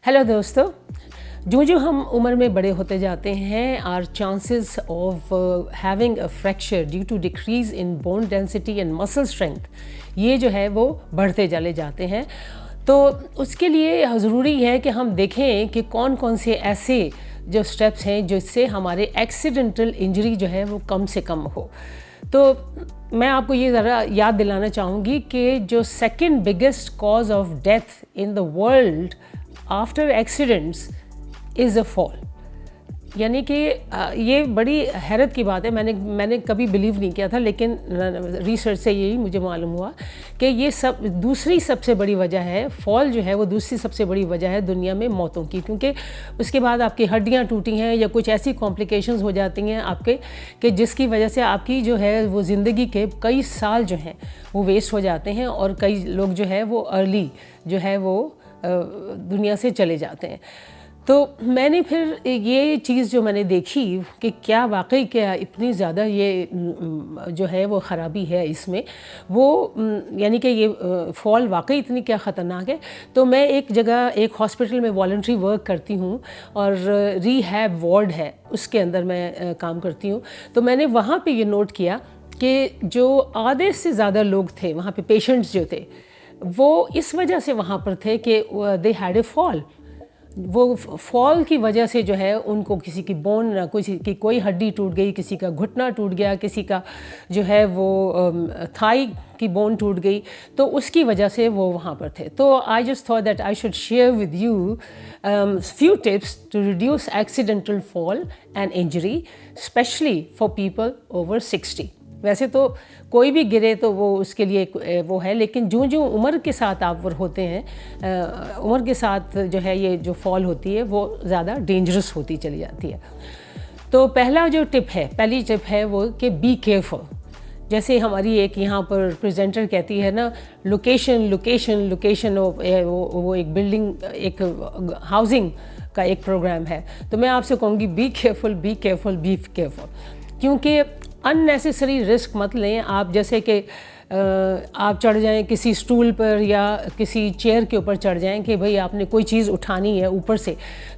Hello दोस्तों, जो जो हम उम्र में बड़े होते जाते हैं are chances of having a fracture due to decrease in bone density and muscle strength ये जो है वो बढ़ते चले जाते हैं। तो उसके लिए ज़रूरी है कि हम देखें कि कौन कौन से ऐसे जो स्टेप्स हैं जिससे हमारे एक्सीडेंटल इंजरी जो है वो कम से कम हो। तो मैं आपको ये ज़रा याद दिलाना चाहूँगी कि जो second biggest cause of death in the world after accidents is a fall. यानी कि ये बड़ी हैरत की बात है, मैंने कभी बिलीव नहीं किया था, लेकिन रिसर्च से यही मुझे मालूम हुआ कि ये दूसरी सबसे बड़ी वजह है, फॉल जो है वो दूसरी सबसे बड़ी वजह है दुनिया में मौतों की, क्योंकि उसके बाद आपकी हड्डियां टूटी हैं या कुछ ऐसी कॉम्प्लिकेशंस हो जाती हैं आपके कि जिसकी वजह से आपकी जो है वो ज़िंदगी के कई साल जो हैं वो वेस्ट हो जाते हैं और कई लोग जो है वो अर्ली जो है वो दुनिया से चले जाते हैं। तो मैंने फिर ये चीज़ जो मैंने देखी कि क्या वाकई क्या इतनी ज़्यादा ये जो है वो ख़राबी है इसमें, वो यानी कि ये फॉल वाकई इतनी क्या ख़तरनाक है। तो मैं एक जगह एक हॉस्पिटल में वॉलंटरी वर्क करती हूँ और रीहैब वार्ड है, उसके अंदर मैं काम करती हूँ। तो मैंने वहाँ पे ये नोट किया कि जो आधे से ज़्यादा लोग थे वहाँ पे, पेशेंट्स जो थे, वो इस वजह से वहाँ पर थे कि दे हैड ए फॉल। वो फॉल की वजह से जो है उनको किसी की बोन, किसी की कोई हड्डी टूट गई, किसी का घुटना टूट गया, किसी का जो है वो थाई की बोन टूट गई, तो उसकी वजह से वो वहाँ पर थे। तो I just thought that I should share with you few tips to reduce accidental fall and injury, specially for people over 60। वैसे तो कोई भी गिरे तो वो उसके लिए वो है, लेकिन जो जो उम्र के साथ आप वो होते हैं, उम्र के साथ जो है ये जो फॉल होती है वो ज़्यादा डेंजरस होती चली जाती है। तो पहली टिप है वो कि बी केयरफुल। जैसे हमारी एक यहाँ पर प्रेजेंटर कहती है ना, लोकेशन लोकेशन लोकेशन, वो एक बिल्डिंग, एक हाउसिंग का एक प्रोग्राम है। तो मैं आपसे कहूँगी be careful, be careful, be careful, क्योंकि अननेसेसरी रिस्क मत लें आप। जैसे कि आप चढ़ जाएं किसी स्टूल पर या किसी चेयर के ऊपर चढ़ जाएं कि भाई आपने कोई चीज़ उठानी है ऊपर से,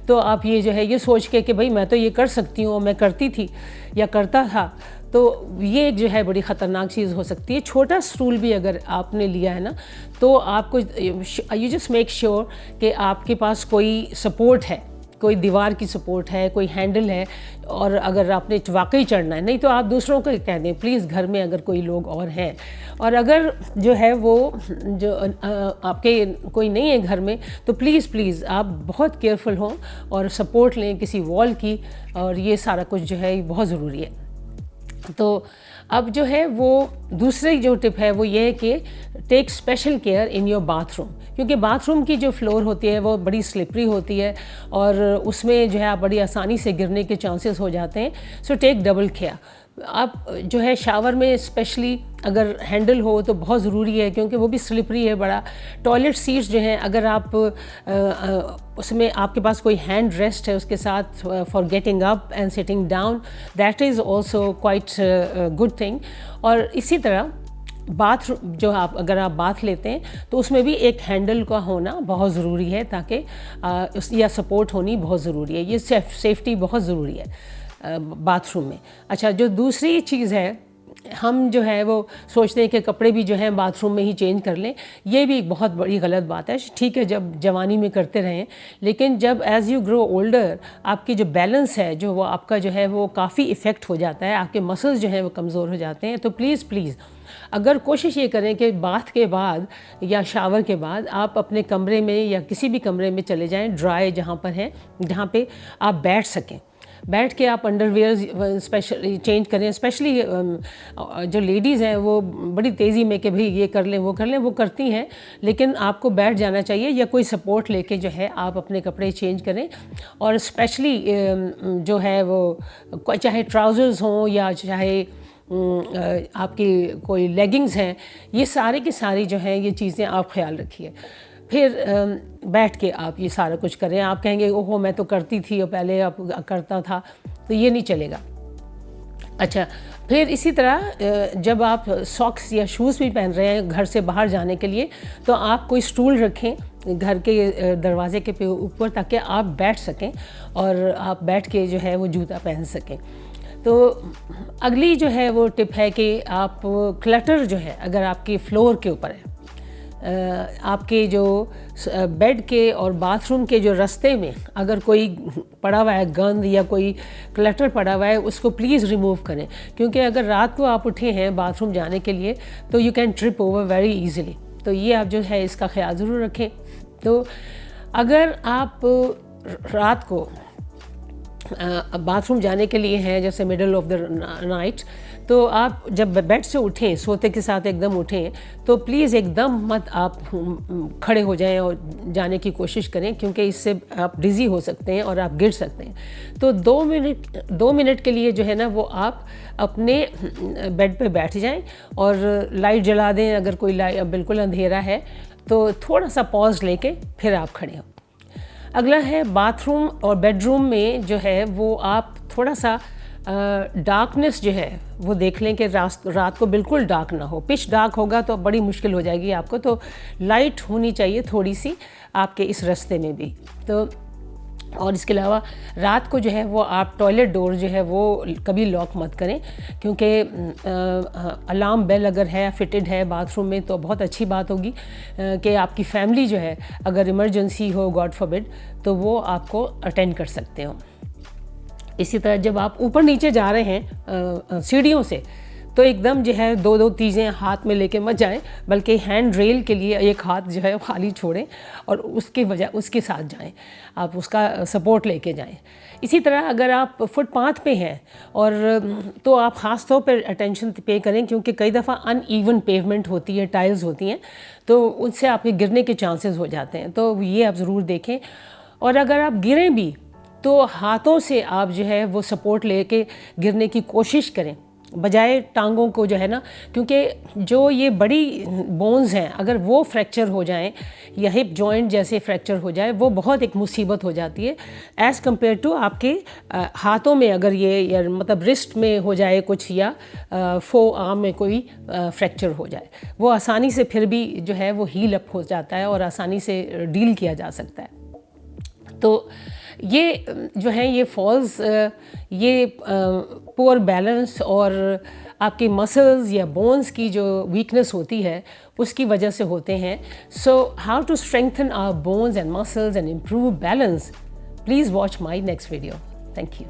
तो आप ये जो है ये सोच के कि भाई मैं तो ये कर सकती हूँ, मैं करती थी या करता था, तो ये जो है बड़ी ख़तरनाक चीज़ हो सकती है। छोटा स्टूल भी अगर आपने लिया है ना, तो आपको यू जस्ट मेक श्योर कि आपके पास कोई सपोर्ट है, कोई दीवार की सपोर्ट है, कोई हैंडल है। और अगर आपने वाकई चढ़ना है, नहीं तो आप दूसरों को कह दें प्लीज़, घर में अगर कोई लोग और हैं, और अगर जो है वो जो आपके कोई नहीं है घर में, तो प्लीज़ आप बहुत केयरफुल हों और सपोर्ट लें किसी वॉल की, और ये सारा कुछ जो है बहुत ज़रूरी है। तो अब जो है वो दूसरी जो टिप है वो ये है कि take special care in your bathroom, क्योंकि बाथरूम की जो फ्लोर होती है वो बड़ी स्लिपरी होती है और उसमें जो है आप बड़ी आसानी से गिरने के चांसेस हो जाते हैं। So take double care. आप जो है शावर में स्पेशली अगर हैंडल हो तो बहुत ज़रूरी है, क्योंकि वो भी स्लिपरी है बड़ा। टॉयलेट सीट्स जो हैं, अगर आप उसमें आपके पास कोई हैंड रेस्ट है उसके साथ for getting up and sitting down, that is also quite good thing. और इसी तरह बाथरूम जो अगर आप बाथ लेते हैं तो उसमें भी एक हैंडल का होना बहुत ज़रूरी है, ताकि या सपोर्ट होनी बहुत ज़रूरी है। ये सेफ्टी बहुत ज़रूरी है बाथरूम में। अच्छा, जो दूसरी चीज़ है, हम जो है वो सोचते हैं कि कपड़े भी जो हैं बाथरूम में ही चेंज कर लें, ये भी एक बहुत बड़ी गलत बात है। ठीक है, जब जवानी में करते रहें, लेकिन जब एज़ यू ग्रो ओल्डर आपकी जो बैलेंस है जो वो आपका जो है वो काफ़ी इफ़ेक्ट हो जाता है, आपके मसल्स जो हैं वो कमज़ोर हो जाते हैं। तो प्लीज़ अगर कोशिश ये करें कि बाथ के बाद या शावर के बाद आप अपने कमरे में या किसी भी कमरे में चले जाएँ, ड्राई जहाँ पर है, जहाँ पे आप बैठ सकें, बैठ के आप अंडरवियर स्पेशली चेंज करें। स्पेशली जो लेडीज़ हैं वो बड़ी तेज़ी में कि भाई ये कर लें वो कर लें, वो करती हैं, लेकिन आपको बैठ जाना चाहिए या कोई सपोर्ट लेके जो है आप अपने कपड़े चेंज करें। और स्पेशली जो है वो चाहे ट्राउज़र्स हों या चाहे आपकी कोई लेगिंग्स हैं, ये सारी की सारी जो है ये चीज़ें आप ख्याल रखिए। फिर बैठ के आप ये सारा कुछ करें। आप कहेंगे ओहो मैं तो करती थी और पहले अब करता था, तो ये नहीं चलेगा। اچھا، پھر اسی طرح جب آپ ساکس یا شوز بھی پہن رہے ہیں گھر سے باہر جانے کے لیے، تو آپ کوئی اسٹول رکھیں گھر کے دروازے کے اوپر تاکہ آپ بیٹھ سکیں اور آپ بیٹھ کے جو ہے وہ جوتا پہن سکیں۔ تو اگلی جو ہے وہ ٹپ ہے کہ آپ کلٹر جو ہے اگر آپ کے فلور کے اوپر ہے، آپ کے جو بیڈ کے اور باتھ روم کے جو رستے میں اگر کوئی پڑا ہوا ہے گند یا کوئی کلٹر پڑا ہوا ہے، اس کو پلیز ریموو کریں، کیونکہ اگر رات کو آپ اٹھے ہیں باتھ روم جانے کے لیے تو you can trip over very easily, تو یہ آپ جو ہے اس کا خیال ضرور رکھیں۔ تو اگر آپ رات کو باتھ روم جانے کے لیے ہیں جیسے مڈل آف دا نائٹ، تو آپ جب بیڈ سے اٹھیں، سوتے کے ساتھ ایک دم اٹھیں، تو پلیز ایک دم مت آپ کھڑے ہو جائیں اور جانے کی کوشش کریں، کیونکہ اس سے آپ ڈزی ہو سکتے ہیں اور آپ گر سکتے ہیں۔ تو 2 منٹ کے لیے جو ہے نا وہ آپ اپنے بیڈ پہ بیٹھ جائیں اور لائٹ جلا دیں، اگر کوئی بالکل اندھیرا ہے تو تھوڑا سا پاز لے کے پھر آپ کھڑے ہوں۔ اگلا ہے باتھ روم اور بیڈ روم میں جو ہے وہ آپ تھوڑا سا ڈارکنیس جو ہے وہ دیکھ لیں کہ رات کو بالکل ڈارک نہ ہو، پچ ڈارک ہوگا تو بڑی مشکل ہو جائے گی آپ کو، تو لائٹ ہونی چاہیے تھوڑی سی آپ کے اس رستے میں بھی۔ تو اور اس کے علاوہ رات کو جو ہے وہ آپ ٹوائلٹ ڈور جو ہے وہ کبھی لاک مت کریں، کیونکہ الارم بیل اگر ہے فٹڈ ہے باتھ روم میں تو بہت اچھی بات ہوگی کہ آپ کی فیملی جو ہے اگر ایمرجنسی ہو گاڈ فاربڈ تو وہ آپ کو اٹینڈ کر سکتے ہوں۔ اسی طرح جب آپ اوپر نیچے جا رہے ہیں سیڑھیوں سے تو ایک دم جو ہے 2 چیزیں ہاتھ میں لے کے مت جائیں، بلکہ ہینڈ ریل کے لیے ایک ہاتھ جو ہے خالی چھوڑیں اور اس کے ساتھ جائیں، آپ اس کا سپورٹ لے کے جائیں۔ اسی طرح اگر آپ فٹ پاتھ پہ ہیں اور تو آپ خاص طور پر اٹینشن پے کریں، کیونکہ کئی دفعہ ان ایون پیومنٹ ہوتی ہے، ٹائلز ہوتی ہیں، تو ان سے آپ کے گرنے کے چانسز ہو جاتے ہیں، تو یہ آپ ضرور دیکھیں۔ اور اگر آپ گریں بھی تو ہاتھوں سے آپ جو ہے وہ سپورٹ لے کے گرنے کی کوشش کریں بجائے ٹانگوں کو جو ہے نا، کیونکہ جو یہ بڑی بونز ہیں اگر وہ فریکچر ہو جائیں یا ہپ جوائنٹ جیسے فریکچر ہو جائے وہ بہت ایک مصیبت ہو جاتی ہے ایز کمپیئر ٹو آپ کے ہاتھوں میں اگر یہ یا مطلب رسٹ میں ہو جائے کچھ یا فو آرم میں کوئی فریکچر ہو جائے، وہ آسانی سے پھر بھی جو ہے وہ ہیل اپ ہو جاتا ہے اور آسانی سے ڈیل کیا جا سکتا ہے۔ تو یہ جو ہیں یہ فالز یہ پور بیلنس اور آپ کی مسلز یا بونز کی جو ویکنس ہوتی ہے اس کی وجہ سے ہوتے ہیں۔ So how to strengthen our bones and muscles and improve balance, please watch my next video. Thank you.